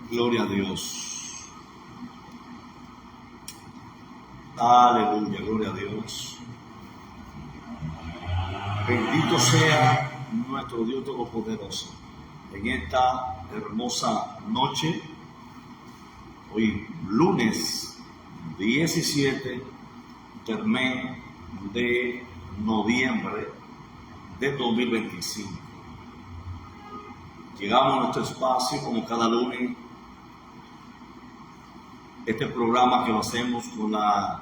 Gloria a Dios. Aleluya, gloria a Dios. Bendito sea nuestro Dios Todopoderoso. En esta hermosa noche, hoy lunes 17 del mes de noviembre de 2025. Llegamos a nuestro espacio como cada lunes. Este programa que lo hacemos con la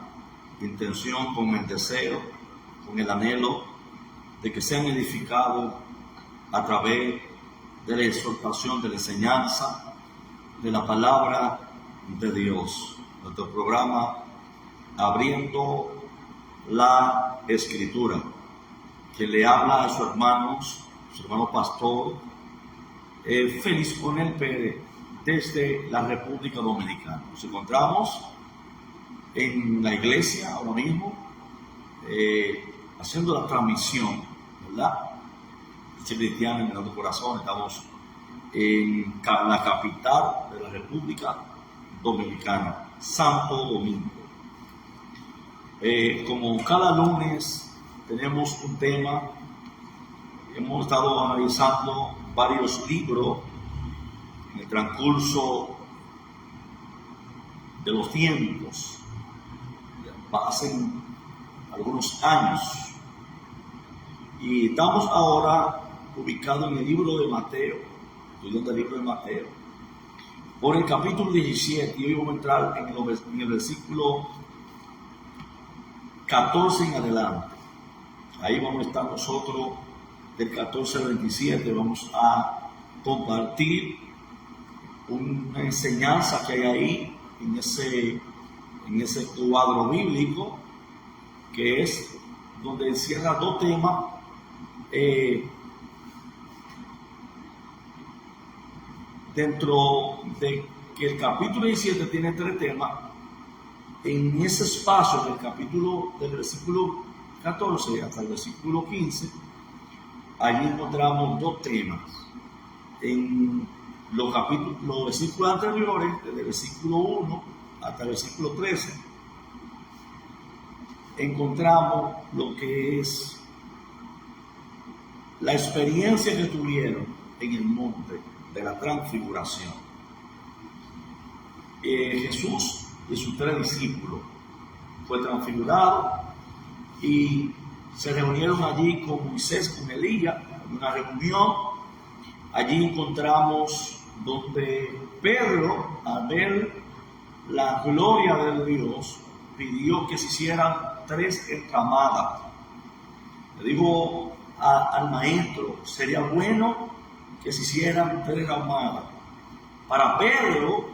intención, con el deseo, con el anhelo de que sean edificados a través de la exhortación, de la enseñanza, de la palabra de Dios. Nuestro programa Abriendo la Escritura, que le habla a sus hermanos, su hermano pastor, Félix Coronel Pérez, desde la República Dominicana. Nos encontramos en la iglesia ahora mismo, haciendo la transmisión, ¿verdad? Cristiana en el corazón. Estamos en la capital de la República Dominicana, Santo Domingo. Como cada lunes tenemos un tema, hemos estado analizando varios libros en el transcurso de los tiempos, hace algunos años, y estamos ahora ubicados en el libro de Mateo, estudiando el libro de Mateo, por el capítulo 17, y hoy vamos a entrar en el versículo 14 en adelante. Ahí vamos a estar nosotros del 14 al 27, vamos a compartir una enseñanza que hay ahí en ese cuadro bíblico, que es donde encierra dos temas dentro de que el capítulo 17 tiene tres temas. En ese espacio del versículo 14 hasta el versículo 15, allí encontramos dos temas. En los versículos anteriores, desde el versículo 1 hasta el versículo 13, encontramos lo que es la experiencia que tuvieron en el monte de la transfiguración. Jesús y sus tres discípulos fue transfigurado y se reunieron allí con Moisés, con Elías, en una reunión. Allí encontramos donde Pedro, al ver la gloria de Dios, pidió que se hicieran 3 encramadas. Le dijo al maestro, sería bueno que se hicieran 3 encramadas. Para Pedro,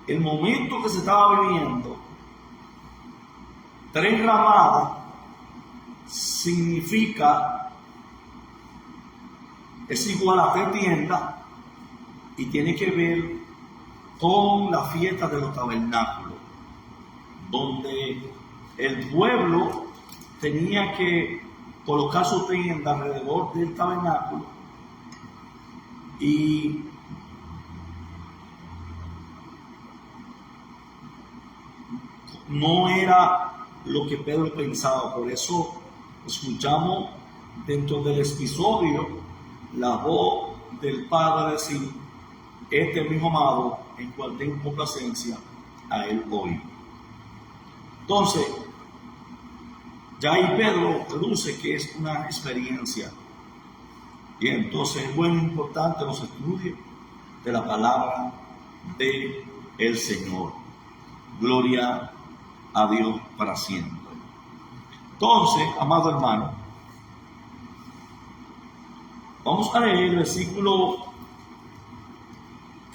el momento que se estaba viviendo, 3 encramadas significa, es igual a 3 tiendas, y tiene que ver con la fiesta de los tabernáculos, donde el pueblo tenía que colocar su tienda alrededor del tabernáculo, y no era lo que Pedro pensaba. Por eso escuchamos dentro del episodio la voz del Padre decir: este es mi Hijo amado, en cual tengo complacencia, a él hoy. Entonces, ya ahí Pedro deduce que es una experiencia. Y entonces es bueno e importante los estudios de la palabra del Señor. Gloria a Dios para siempre. Entonces, amado hermano, vamos a leer el versículo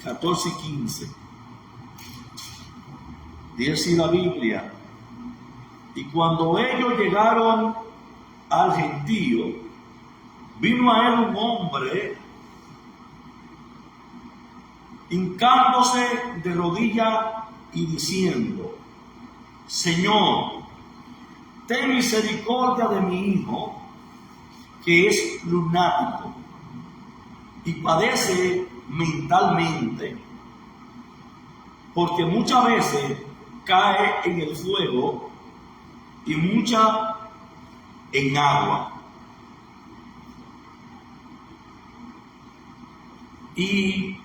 14 y 15. Dice así la Biblia: y cuando ellos llegaron al gentío, vino a él un hombre hincándose de rodillas y diciendo: Señor, ten misericordia de mi hijo, que es lunático y padece mentalmente, porque muchas veces cae en el fuego y muchas en agua. Y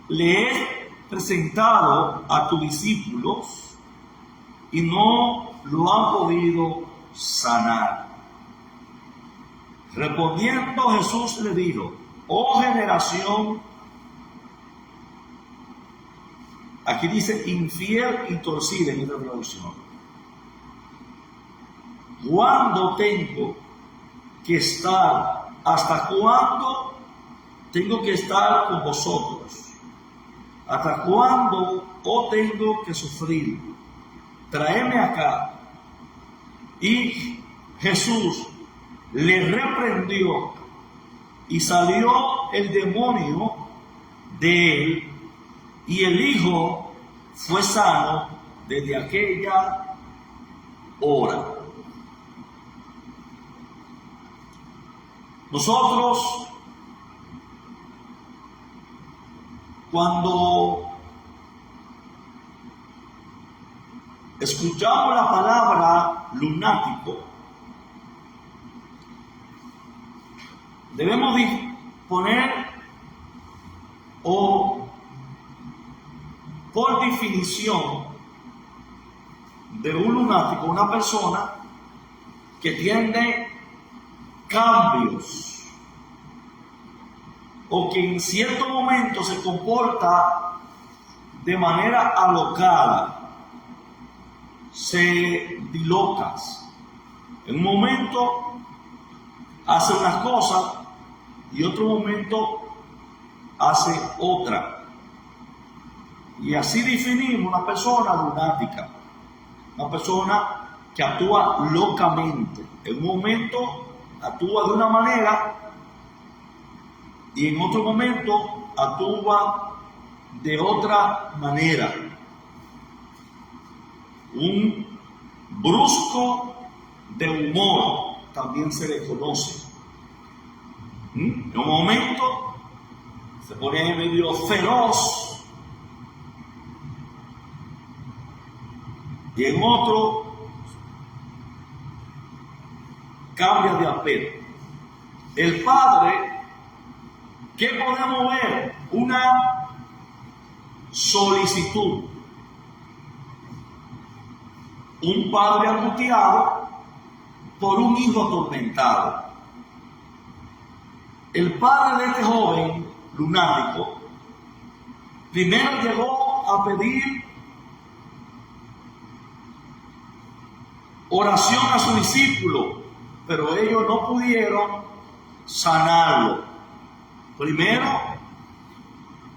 le he presentado a tus discípulos y no lo han podido sanar. Respondiendo Jesús le dijo: oh generación, aquí dice infiel y torcida en esta traducción, ¿cuándo tengo que estar? ¿Hasta cuándo tengo que estar con vosotros? ¿Hasta cuándo tengo que sufrir? Traedme acá. Y Jesús le reprendió y salió el demonio de él, y el hijo fue sano desde aquella hora. Nosotros, cuando escuchamos la palabra lunático, debemos poner por definición de un lunático, una persona que tiene cambios o que en cierto momento se comporta de manera alocada, se diloca. En un momento hace una cosa y otro momento hace otra. Y así definimos una persona lunática, una persona que actúa locamente. En un momento actúa de una manera y en otro momento actúa de otra manera. Un brusco de humor también se le conoce. En un momento se pone medio feroz y en otro cambia de aspecto. El padre, ¿qué podemos ver? Una solicitud. Un padre angustiado por un hijo atormentado. El padre de este joven lunático primero llegó a pedir oración a su discípulo, pero ellos no pudieron sanarlo. Primero,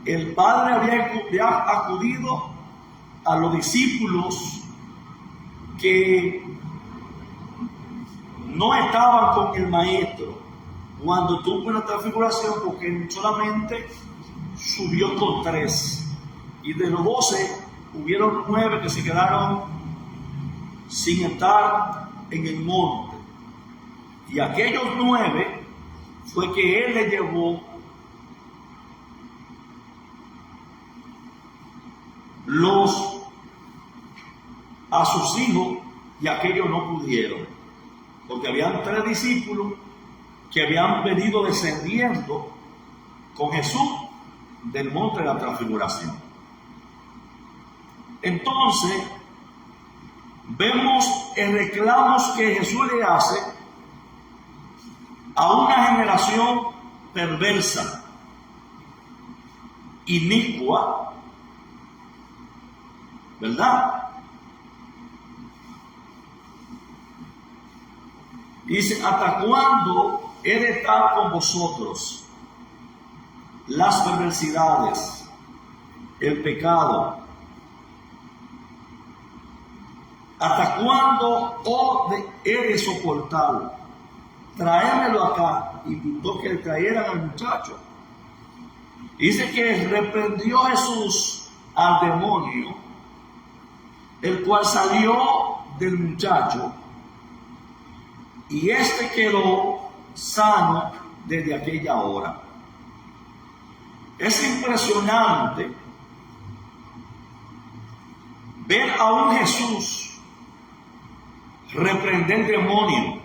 el padre había acudido a los discípulos que no estaban con el maestro cuando tuvo una transfiguración, porque solamente subió con 3 y de los 12 hubieron 9 que se quedaron sin estar en el monte, y aquellos 9 fue que él le llevó a sus hijos, y aquellos no pudieron, porque habían 3 discípulos que habían venido descendiendo con Jesús del monte de la transfiguración. Entonces vemos el reclamo que Jesús le hace a una generación perversa, inicua, ¿verdad? Dice: ¿hasta cuándo he de estar con vosotros? Las perversidades, el pecado. ¿Hasta cuándo he de soportar? Traémelo acá. Invitó que trajeran al muchacho. Dice que reprendió Jesús al demonio, el cual salió del muchacho, y quedó sano desde aquella hora. Es impresionante ver a un Jesús reprender demonios,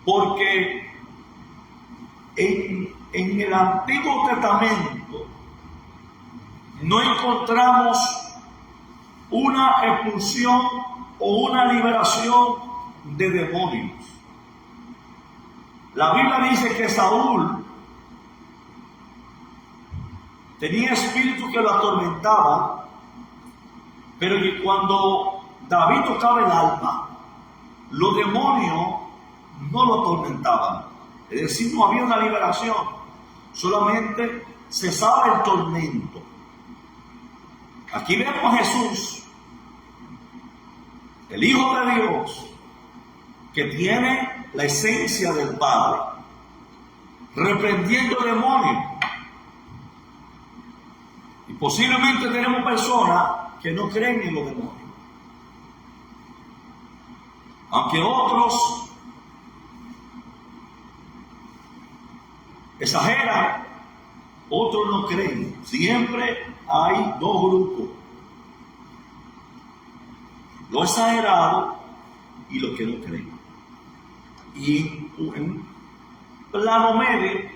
porque en el Antiguo Testamento no encontramos una expulsión o una liberación de demonios. La Biblia dice que Saúl tenía espíritus que lo atormentaban, pero que cuando David tocaba el alma, los demonios no lo atormentaban. Es decir, no había una liberación, solamente cesaba el tormento. Aquí vemos a Jesús, el Hijo de Dios, que tiene la esencia del Padre, reprendiendo demonios. Y posiblemente tenemos personas que no creen en los demonios, aunque otros exageran, otros no creen. Siempre hay dos grupos: los exagerados y los que no creen. Y en plano medio,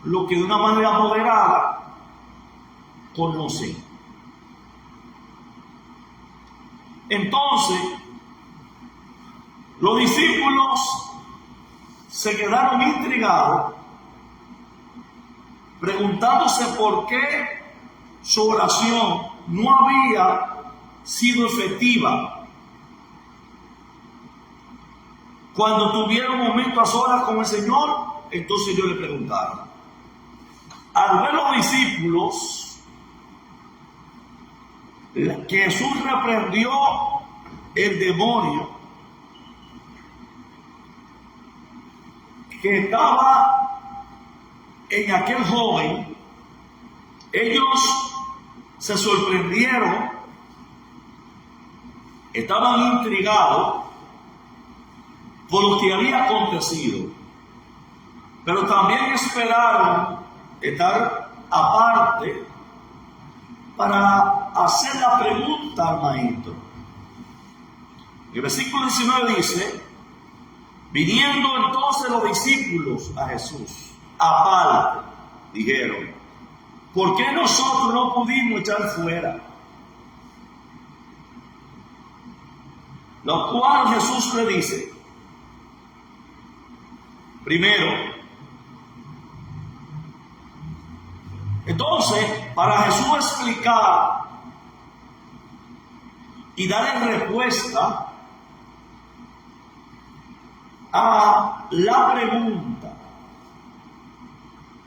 los que de una manera moderada conocen. Entonces, los discípulos se quedaron intrigados, preguntándose por qué su oración no había sido efectiva cuando tuvieron un momento a solas con el Señor. Entonces ellos le preguntaron. Al ver los discípulos que Jesús reprendió el demonio que estaba en aquel joven, ellos se sorprendieron, estaban intrigados por lo que había acontecido, pero también esperaron estar aparte para hacer la pregunta al maestro. El versículo 19 dice: viniendo entonces los discípulos a Jesús aparte, dijeron: ¿por qué nosotros no pudimos echar fuera? Lo cual Jesús le dice: primero, entonces, para Jesús explicar y darle respuesta a la pregunta,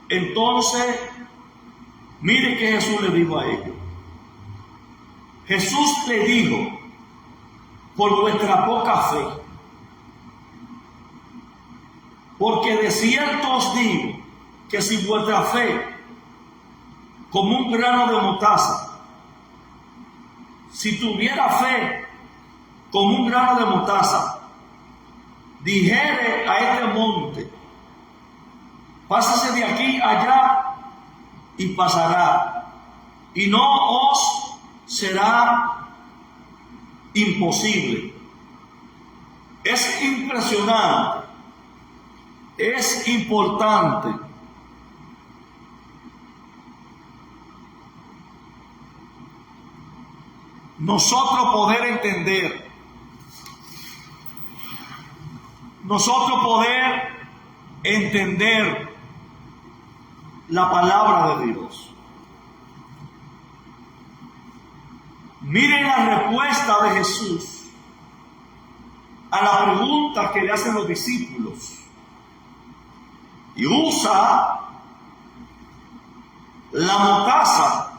entonces, mire que Jesús le dijo a ellos. Jesús le dijo: por vuestra poca fe, porque de cierto os digo que si vuestra fe, como un grano de mostaza, si tuviera fe como un grano de mostaza, dijere a este monte: pásase de aquí allá, y pasará, y no os será imposible. Es impresionante, es importante nosotros poder entender, la palabra de Dios. Miren la respuesta de Jesús a la pregunta que le hacen los discípulos, y usa la mostaza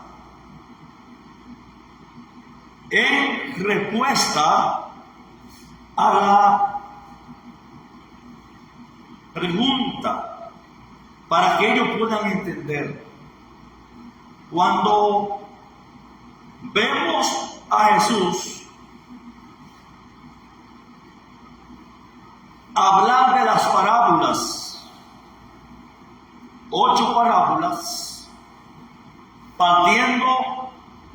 en respuesta a la pregunta, para que ellos puedan entender. Cuando vemos a Jesús hablar de las parábolas 8 parábolas, partiendo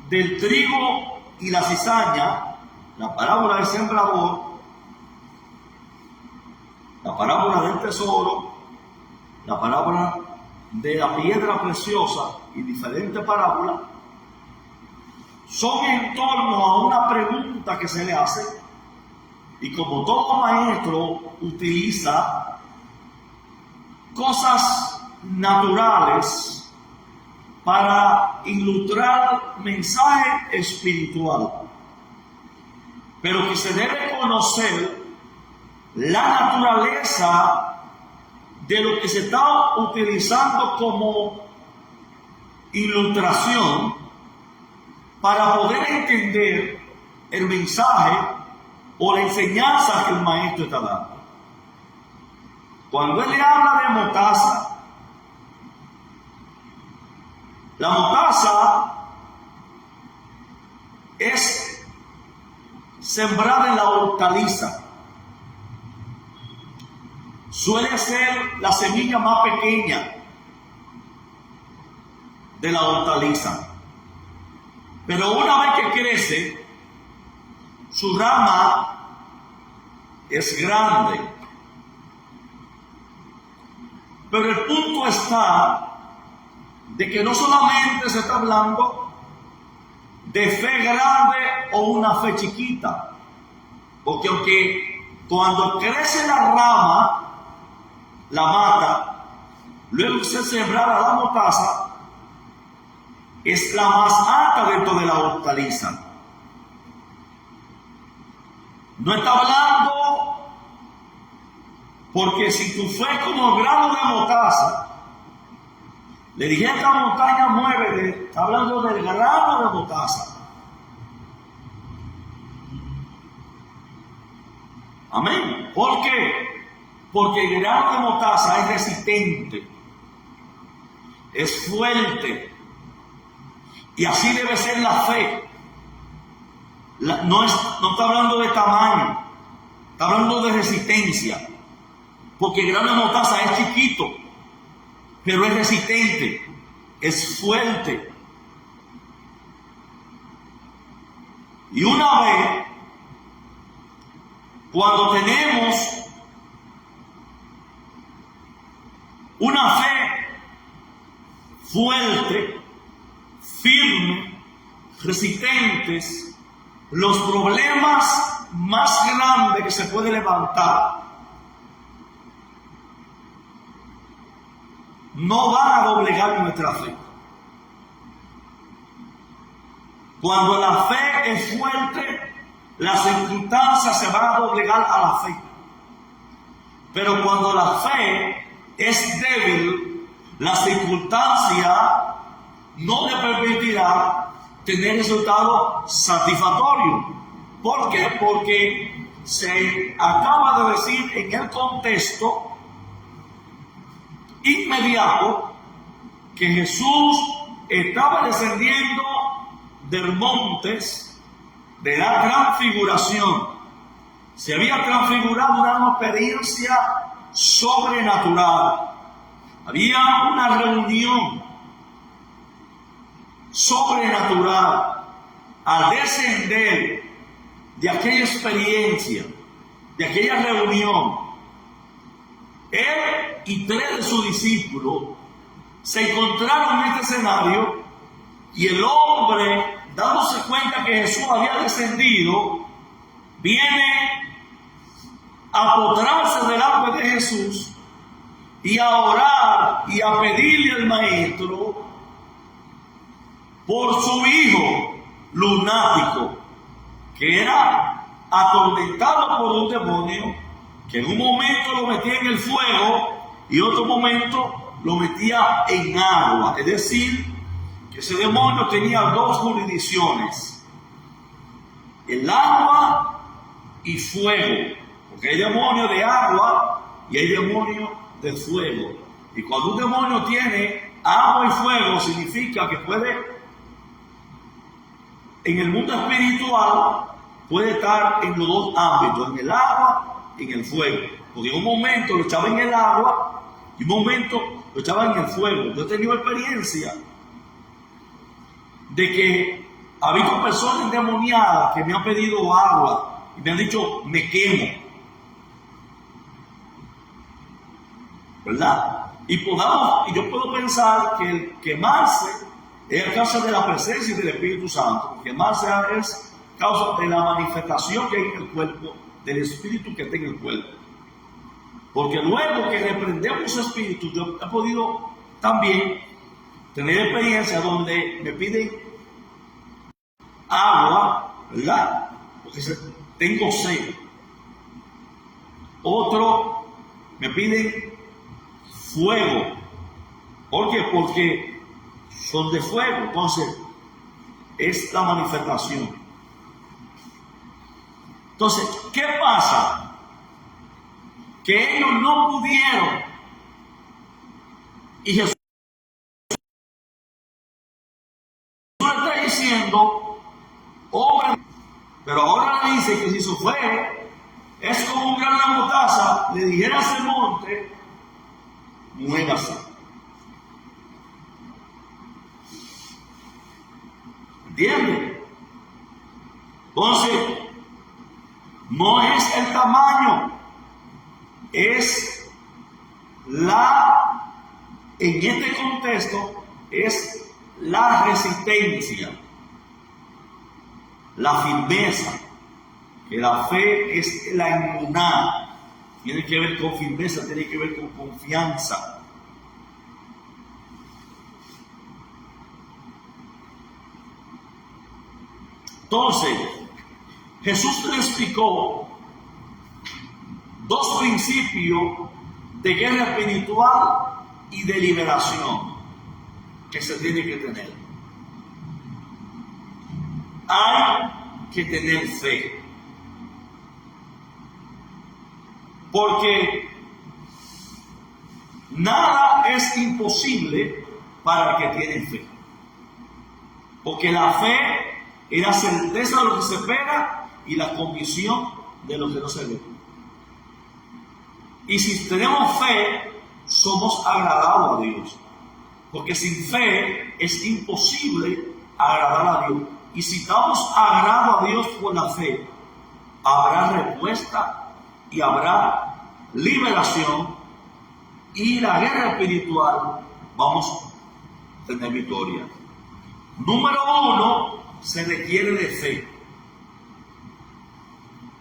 del trigo y la cizaña, la parábola del sembrador, la parábola del tesoro, la parábola de la piedra preciosa y diferentes parábolas, son en torno a una pregunta que se le hace, y como todo maestro utiliza cosas naturales para ilustrar mensaje espiritual, pero que se debe conocer la naturaleza de lo que se está utilizando como ilustración para poder entender el mensaje o la enseñanza que el maestro está dando. Cuando él le habla de mostaza, la mostaza es sembrada en la hortaliza. Suele ser la semilla más pequeña de la hortaliza. Pero una vez que crece, su rama es grande. Pero el punto está de que no solamente se está hablando de fe grande o una fe chiquita, porque aunque cuando crece la rama, la mata, luego se sembrará la mostaza, es la más alta dentro de la hortaliza. No está hablando porque si tu fe como grano de mostaza, le dije a esta montaña muévete, está hablando del grano de mostaza. Amén. ¿Por qué? Porque el grano de mostaza es resistente, es fuerte, y así debe ser la fe. No está hablando de tamaño, está hablando de resistencia, porque el grano de mostaza es chiquito, pero es resistente, es fuerte. Y una vez, cuando tenemos una fe fuerte, firme, resistentes, los problemas más grandes que se puede levantar no van a doblegar nuestra fe. Cuando la fe es fuerte, las circunstancias se van a doblegar a la fe. Pero cuando la fe es débil, la circunstancia no le permitirá tener resultados satisfactorios. ¿Por qué? Porque se acaba de decir en el contexto inmediato que Jesús estaba descendiendo del monte de la transfiguración. Se había transfigurado una experiencia sobrenatural. Había una reunión sobrenatural. Al descender de aquella experiencia, de aquella reunión, él y 3 de sus discípulos se encontraron en este escenario, y el hombre, dándose cuenta que Jesús había descendido, viene a postrarse delante de Jesús y a orar y a pedirle al maestro por su hijo lunático, que era atormentado por un demonio, que en un momento lo metía en el fuego y otro momento lo metía en agua. Es decir, que ese demonio tenía 2 jurisdicciones: el agua y fuego, porque hay demonio de agua y hay demonio de fuego. Y cuando un demonio tiene agua y fuego, significa que puede, en el mundo espiritual, puede estar en los 2 ámbitos, en el agua y en el fuego. Porque en un momento lo echaba en el agua Y un momento lo echaban en el fuego. Yo he tenido experiencia de que ha habido personas endemoniadas que me han pedido agua y me han dicho, me quemo. ¿Verdad? Y yo puedo pensar que el quemarse es a causa de la presencia del Espíritu Santo. Quemarse es causa de la manifestación que hay en el cuerpo, del Espíritu que está en el cuerpo. Porque luego que reprendemos espíritus, yo he podido también tener experiencia donde me piden agua, ¿verdad? Porque tengo sed. Otro me piden fuego. ¿Por qué? Porque son de fuego. Entonces, es la manifestación. Entonces, ¿qué pasa? Que ellos no pudieron. Y Jesús está diciendo, obra, pero ahora le dice que si su fe es como un grano de mostaza, le dijera a ese monte, muévase. ¿Entiende? Entonces, no es el tamaño, es en este contexto, es la resistencia, la firmeza, que la fe es la inmunidad, tiene que ver con firmeza, tiene que ver con confianza. Entonces, Jesús le explicó dos principios de guerra espiritual y de liberación que se tiene que tener. Hay que tener fe, porque nada es imposible para el que tiene fe, porque la fe es la certeza de lo que se espera y la convicción de lo que no se ve. Y si tenemos fe, somos agradados a Dios. Porque sin fe es imposible agradar a Dios. Y si estamos agradados a Dios por la fe, habrá respuesta y habrá liberación. Y la guerra espiritual vamos a tener victoria. Número 1, se requiere de fe.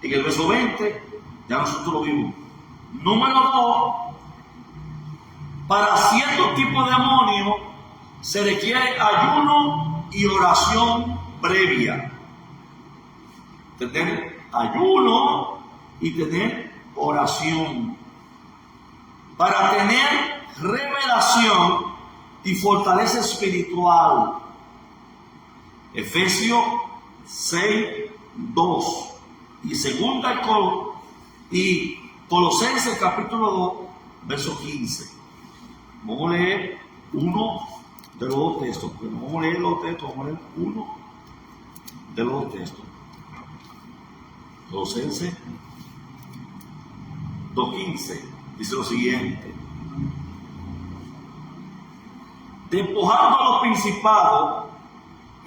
En el verso 20, ya nosotros lo vimos. Número 2, para cierto tipo de demonio se requiere ayuno y oración previa. Tener ayuno y tener oración. Para tener revelación y fortaleza espiritual. Efesios 6, 2 y segunda y Colosenses capítulo 2, verso 15. Vamos a leer uno de los dos textos. Pero vamos a leer los textos, vamos a leer uno de los dos textos. Colosenses 2:15 dice lo siguiente: despojando a los principados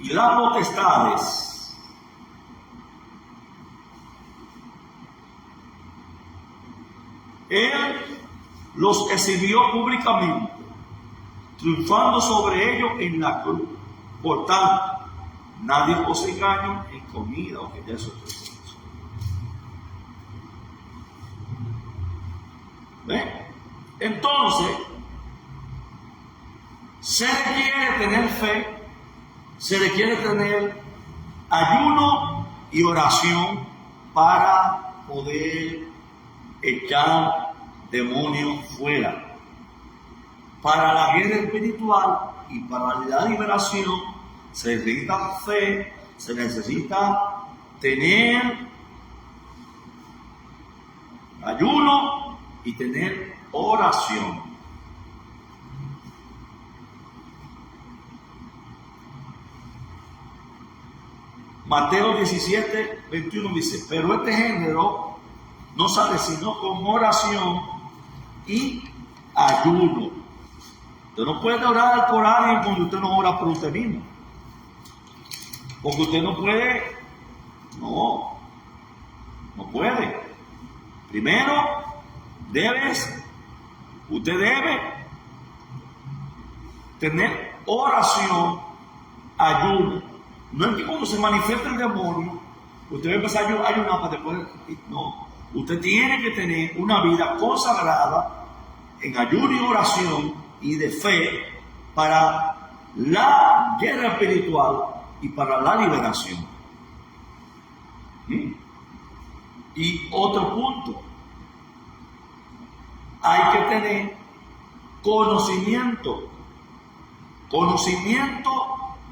y las potestades, Él los exhibió públicamente, triunfando sobre ellos en la cruz. Por tanto, nadie os engañe en comida o que ya eso es. ¿Ven? Entonces, se requiere tener fe, se requiere tener ayuno y oración para poder echar demonios fuera. Para la guerra espiritual y para la liberación se necesita fe, se necesita tener ayuno y tener oración. Mateo 17, 21 dice: pero este género no sale sino con oración y ayuno. Usted no puede orar por alguien cuando usted no ora por usted mismo. Porque usted no puede, no puede. Primero, usted debe tener oración, ayuno. No es que cuando se manifiesta el demonio, usted va a empezar a ayunar para después. No, usted tiene que tener una vida consagrada en ayuno y oración y de fe para la guerra espiritual y para la liberación. Y otro punto, hay que tener conocimiento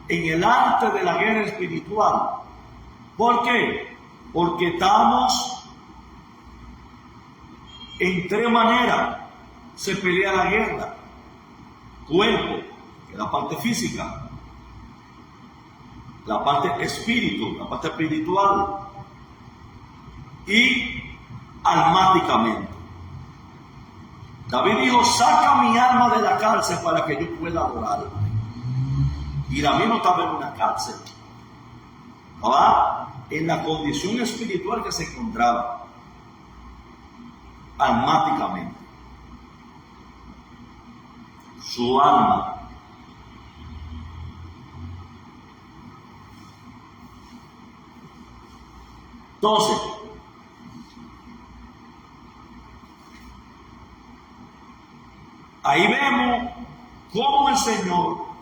en el arte de la guerra espiritual. ¿Por qué? Porque estamos en tres maneras se pelea la guerra: cuerpo, que es la parte física; la parte espíritu, la parte espiritual; y almáticamente. David dijo: saca mi alma de la cárcel para que yo pueda adorarme. Y David no estaba en una cárcel, estaba en la condición espiritual que se encontraba, almáticamente. Su alma. Entonces, ahí vemos cómo el Señor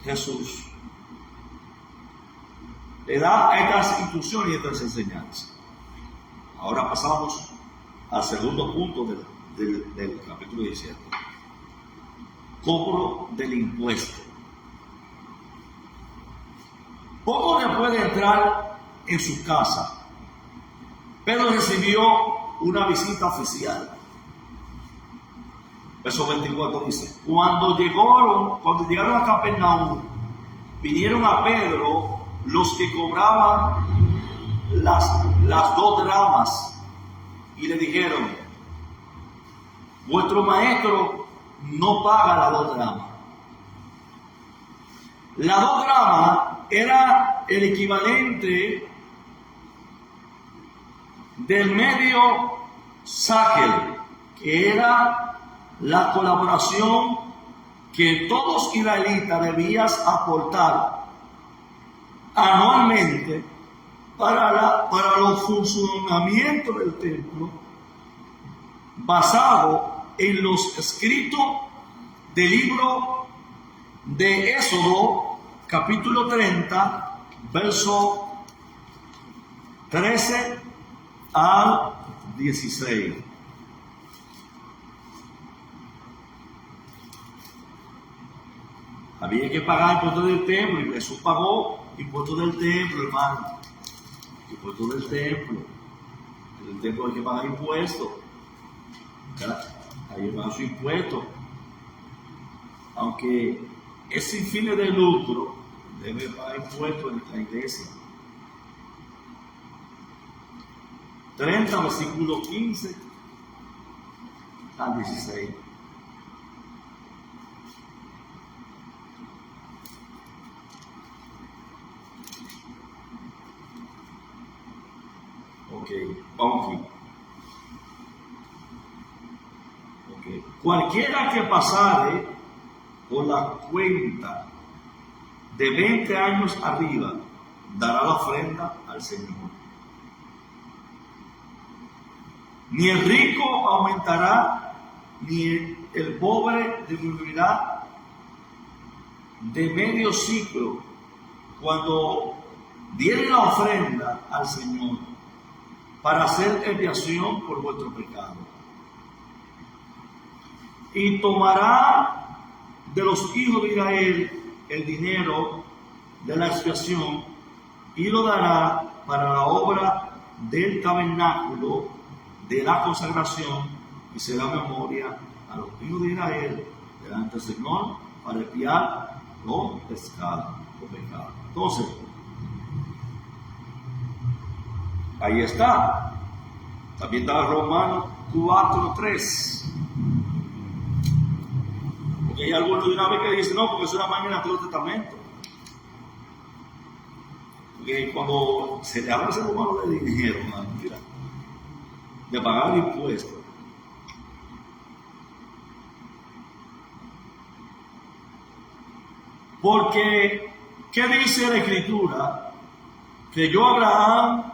Jesús le da estas instrucciones y estas enseñanzas. Ahora pasamos al segundo punto del capítulo 17. Cobro del impuesto. Poco después de entrar en su casa, Pedro recibió una visita oficial. Verso 24 dice: cuando llegaron a Capernaum, vinieron a Pedro los que cobraban las 2 dramas y le dijeron: vuestro maestro no paga las 2 dramas. Las 2 dramas era el equivalente del medio shekel, que era la colaboración que todos israelitas debían aportar anualmente para los funcionamientos del templo, basado en los escritos del libro de Éxodo, capítulo 30, verso 13 al 16. Había que pagar impuestos del templo, y Jesús pagó impuestos del templo, hermano. Impuestos del templo. En el templo hay que pagar impuestos. Hay que pagar su impuesto. Aunque es sin fines de lucro, debe pagar impuestos en la iglesia. 30, versículo 15 al 16. Vamos aquí. Cualquiera que pasare por la cuenta de 20 años arriba dará la ofrenda al Señor. Ni el rico aumentará, ni el pobre disminuirá de medio ciclo cuando diere la ofrenda al Señor para hacer expiación por vuestro pecado. Y tomará de los hijos de Israel el dinero de la expiación y lo dará para la obra del tabernáculo de la consagración, y será memoria a los hijos de Israel delante del Señor para expiar los pecados. Entonces, ahí está. También está Romanos 4:3. Porque hay algunos de una vez que dicen, no, porque eso era más en el Antiguo Testamento. Porque cuando se le habla al ser humano de dinero, mira, de pagar impuestos, porque, ¿qué dice la Escritura? Creyó Abraham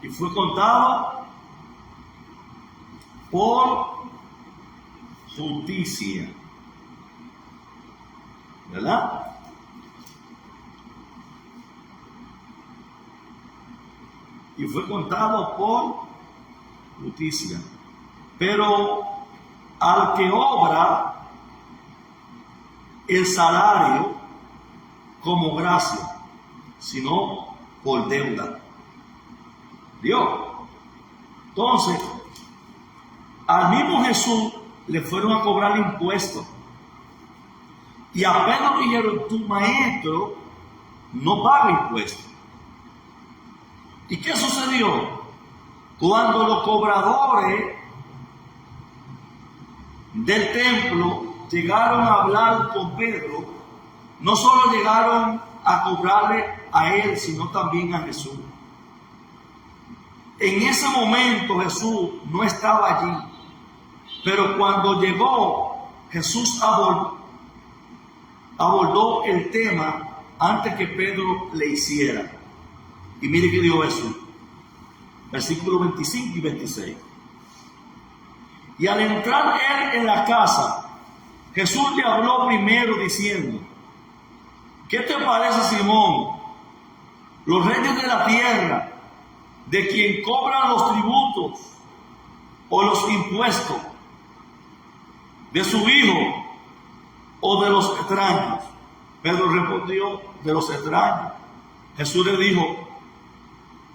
y fue contado por justicia, ¿verdad? Y fue contado por justicia. Pero al que obra el salario como gracia, sino por deuda. Dios. Entonces, al mismo Jesús le fueron a cobrar impuestos. Y a Pedro dijeron, tu maestro no paga impuestos. ¿Y qué sucedió? Cuando los cobradores del templo llegaron a hablar con Pedro, no solo llegaron a cobrarle a él, sino también a Jesús. En ese momento Jesús no estaba allí, pero cuando llegó, Jesús abordó el tema antes que Pedro le hiciera. Y mire que dijo Jesús, versículos 25 y 26. Y al entrar él en la casa, Jesús le habló primero diciendo, ¿qué te parece, Simón? Los reyes de la tierra, de quien cobran los tributos o los impuestos, de su hijo o de los extraños. Pedro respondió, de los extraños. Jesús le dijo,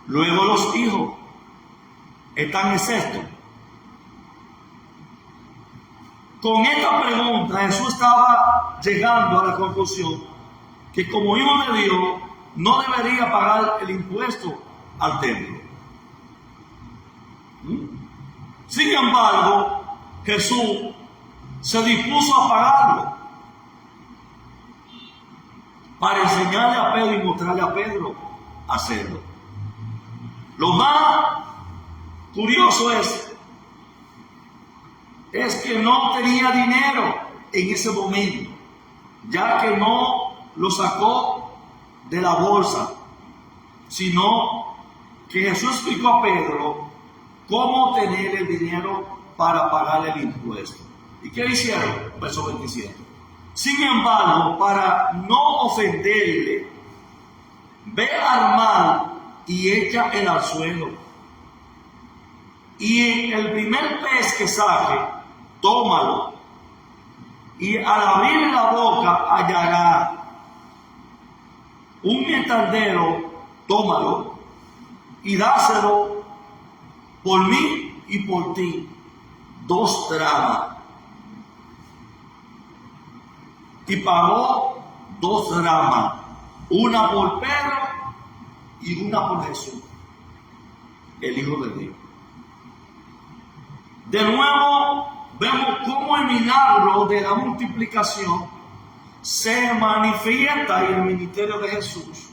luego los hijos están exentos. Con esta pregunta Jesús estaba llegando a la conclusión que como hijo de Dios no debería pagar el impuesto al templo. Sin embargo, Jesús se dispuso a pagarlo para enseñarle a Pedro y mostrarle a Pedro a hacerlo. Lo más curioso es que no tenía dinero en ese momento, ya que no lo sacó de la bolsa, sino que Jesús explicó a Pedro cómo tener el dinero para pagar el impuesto. ¿Y qué hicieron? Verso 27. Sin embargo, para no ofenderle, ve al mar y echa el anzuelo. Y el primer pez que saque, tómalo. Y al abrir la boca hallará un metaldero, tómalo y dáselo por mí y por ti, 2 dracmas. Y pagó 2 dracmas, una por Pedro y una por Jesús, el Hijo de Dios. De nuevo vemos cómo el milagro de la multiplicación se manifiesta en el ministerio de Jesús.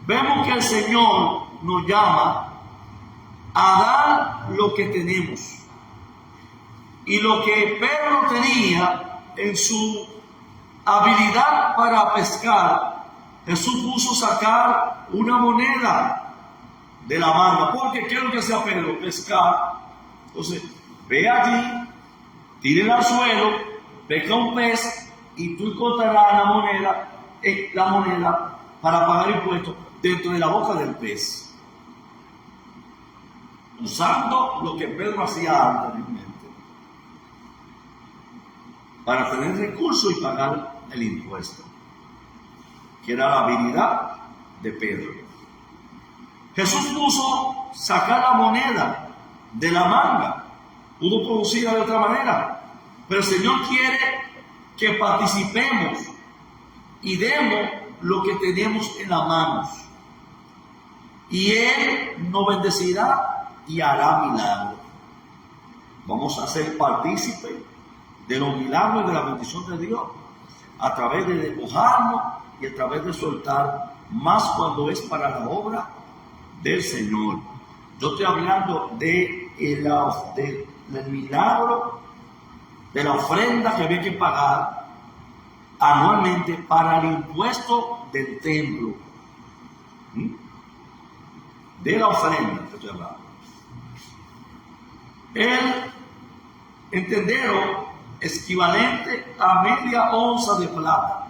Vemos que el Señor nos llama a dar lo que tenemos. Y lo que Pedro tenía en su habilidad para pescar, Jesús puso sacar una moneda de la manga. Porque ¿qué es lo que hacía Pedro? Pescar. Entonces, ve allí, tire al suelo, pesca un pez y tú encontrarás la moneda para pagar impuestos dentro de la boca del pez. Usando lo que Pedro hacía anteriormente para tener recursos y pagar el impuesto, que era la habilidad de Pedro. Jesús puso sacar la moneda de la manga, pudo producirla de otra manera, pero el Señor quiere que participemos y demos lo que tenemos en las manos, y Él nos bendecirá y hará milagros. Vamos a ser partícipes de los milagros y de la bendición de Dios, a través de despojarnos y a través de soltar, más cuando es para la obra del Señor. Yo estoy hablando del milagro, de la ofrenda que había que pagar anualmente para el impuesto del templo. De la ofrenda que estoy hablando. El entendero es equivalente a media onza de plata,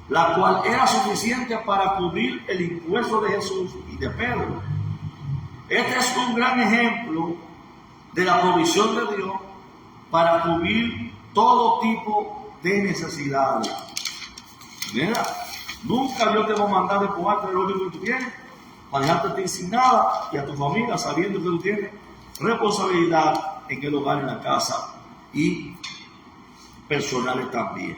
la cual era suficiente para cubrir el impuesto de Jesús y de Pedro. Este es un gran ejemplo de la provisión de Dios para cubrir todo tipo de necesidades. Mira, nunca Dios te va a mandar despojarte de lo único que tú tienes, para dejarte sin nada, y a tu familia sabiendo que tú tienes responsabilidad en el hogar, en la casa y personales también.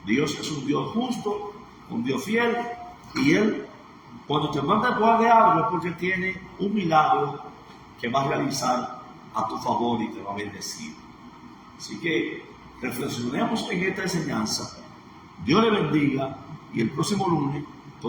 Dios es un Dios justo, un Dios fiel, y Él, cuando te manda a despojar de algo, es porque tiene un milagro que va a realizar a tu favor y te va a bendecir. Así que reflexionemos en esta enseñanza. Dios le bendiga, y el próximo lunes